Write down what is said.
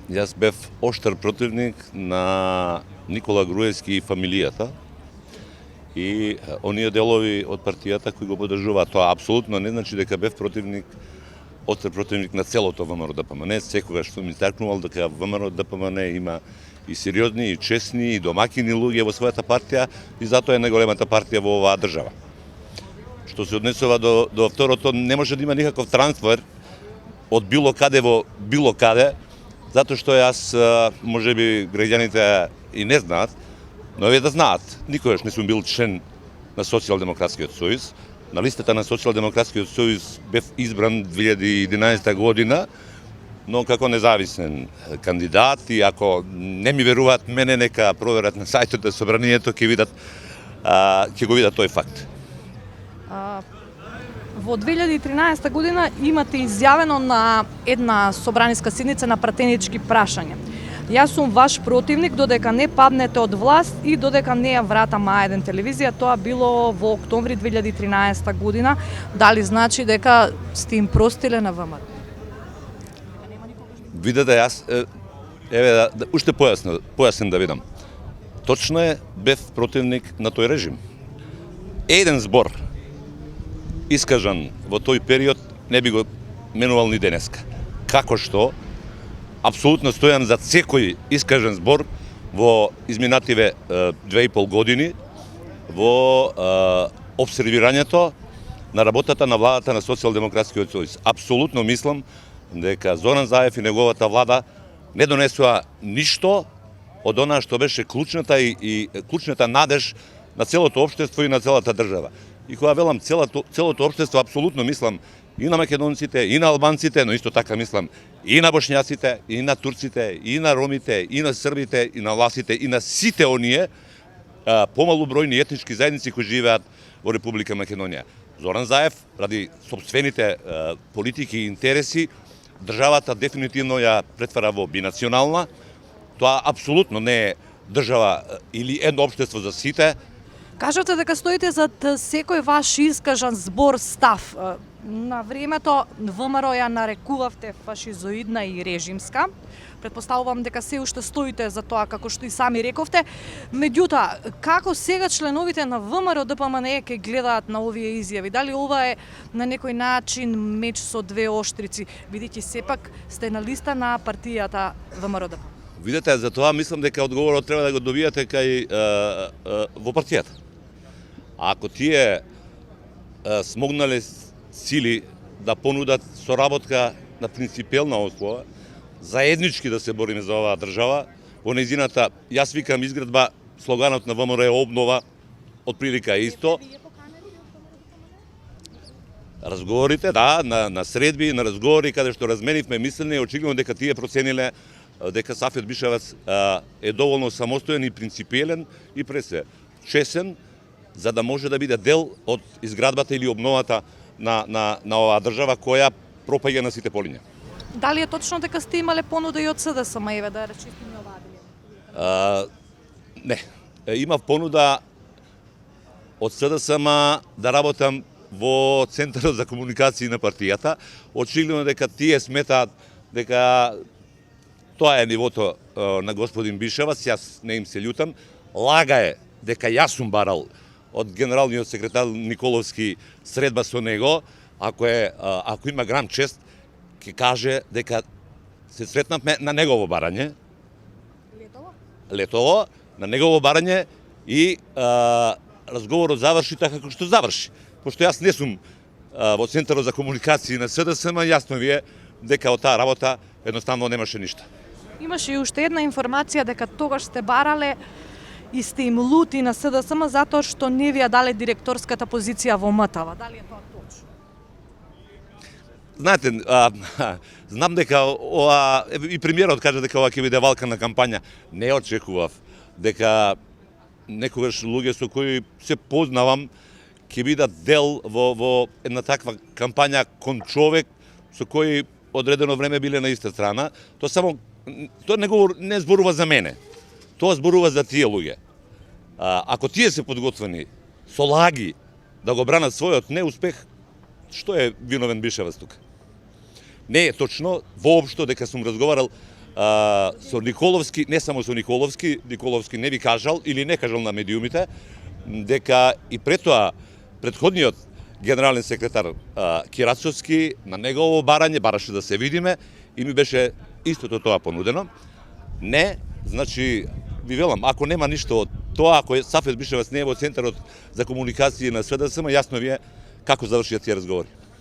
Јас бев оштар противник на Никола Груевски и фамилијата и оние делови од партијата кои го поддржуваат. Тоа апсолутно не значи дека бев оштар противник на целото ВМРО ДПМН. Секогаш сум истакнувал дека ВМРО ДПМН има и сериозни, и честни, и домакини луѓе во својата партија и затоа е најголемата партија во оваа држава. Што се однесува до второто, не може да има никаков трансфер од било каде во било каде, затоа што јас, можеби граѓаните и не знаат, но овие да знаат, никогаш не сум бил член на Социјалдемократскиот сојуз. На листата на Социјалдемократскиот сојуз бев избран 2011 година, но како независен кандидат, и ако не ми веруваат мене, нека проверат на сајтот на Собранието, ќе го видат тој факт. Во 2013 година имате изјавено на една собраниска седница на пратенички прашања. Јас сум ваш противник додека не паднете од власт и додека не ја вратам А1 телевизија. Тоа било во октомври 2013 година. Дали значи дека сте им простиле на ВМРО? Видете, јас, уште појаснем да видам. Точно е, бев противник на тој режим. Еден збор искажан во тој период не би го менувал ни денеска. Како што, апсолутно стојам за секој искажан збор во изминативе 2,5 години во обсервирањето на работата на владата на Социјалдемократскиот сојуз. Апсолутно мислам дека Зоран Заев и неговата влада не донесува ништо од она што беше клучната надеж на целото општество и на целата држава. И кога велам целото општество, апсолутно мислам и на македонците, и на албанците, но исто така мислам и на бошњаците, и на турците, и на ромите, и на србите, и на власите, и на сите оние помалу бројни етнички заедници кои живеат во Република Македонија. Зоран Заев, ради сопствените политики и интереси, државата дефинитивно ја претвара во бинационална. Тоа апсолутно не е држава или едно општество за сите. Кажете дека стоите зад секој ваш искажан збор, став. На времето ВМРО ја нарекувавте фашизоидна и режимска. Предпоставувам дека се уште стоите за тоа, како што и сами рековте. Меѓутоа, како сега членовите на ВМРО ДПМН ќе гледаат на овие изјави? Дали ова е на некој начин меч со двеоштрици, бидејќи сепак сте на листа на партијата ВМРО ДПМН? Видете, за тоа мислам дека одговорот треба да го добијате кај во партијата. Ако тие смогнале сили да понудат соработка на принципелна основа, заеднички да се бориме за оваа држава, во нејзината, јас викам изградба, слоганот на ВМРО е обнова, отприлика е исто. Разговорите, да, на средби, на разговори, каде што разменивме мислење, очигледно дека тие процениле дека Сафет Бишевац е доволно самостоен и принципиелен и пресе чесен, за да може да биде дел од изградбата или обновата на оваа држава која пропаѓа на сите полиња. Дали е точно дека сте имале понуда и од СДСМ, еве да речистиме оваа дилема? Не, имав понуда од СДСМ да работам во Центарот за комуникации на партијата. Очигледно дека тие сметаат дека тоа е нивото на господин Бишевац, јас не им се љутам. Лага е дека јас сум барал од генералниот секретар Николовски средба со него. Ако има грам чест, ќе каже дека се сретнавме на негово барање. Летово, на негово барање и разговорот заврши така како што заврши. Пошто јас не сум во Центарот за комуникации на СДСМ, јасно ви е дека од таа работа едноставно немаше ништо. Имаше и уште една информација дека тогаш сте барале и сте им лути на СДСМ затоа што не ви ја дале директорската позиција во МТВ. Дали е тоа точно? Знаете, знам дека и премиерот кажа дека ова ќе биде валкана кампања. Не очекував дека некогаш луѓе со кои се познавам ќе бидат дел во една таква кампања кон човек со кој одредено време биле на иста страна. Тоа не зборува за мене. Тоа зборува за тие луѓе. Ако тие се подготвени со лаги да го бранат својот неуспех, што е виновен Бишевац тука? Не е точно воопшто дека сум разговарал со Николовски, не само со Николовски не ви кажал или не кажал на медиумите, дека и пред тоа претходниот генерален секретар Кирацовски на негово барање бараше да се видиме и ми беше истото тоа понудено. Не, значи, ви велам, ако нема ништо од тоа, ако Сафет Бишеваc не е во Центарот за комуникација на СДСМ, јасно ви е како завршија тие разговори.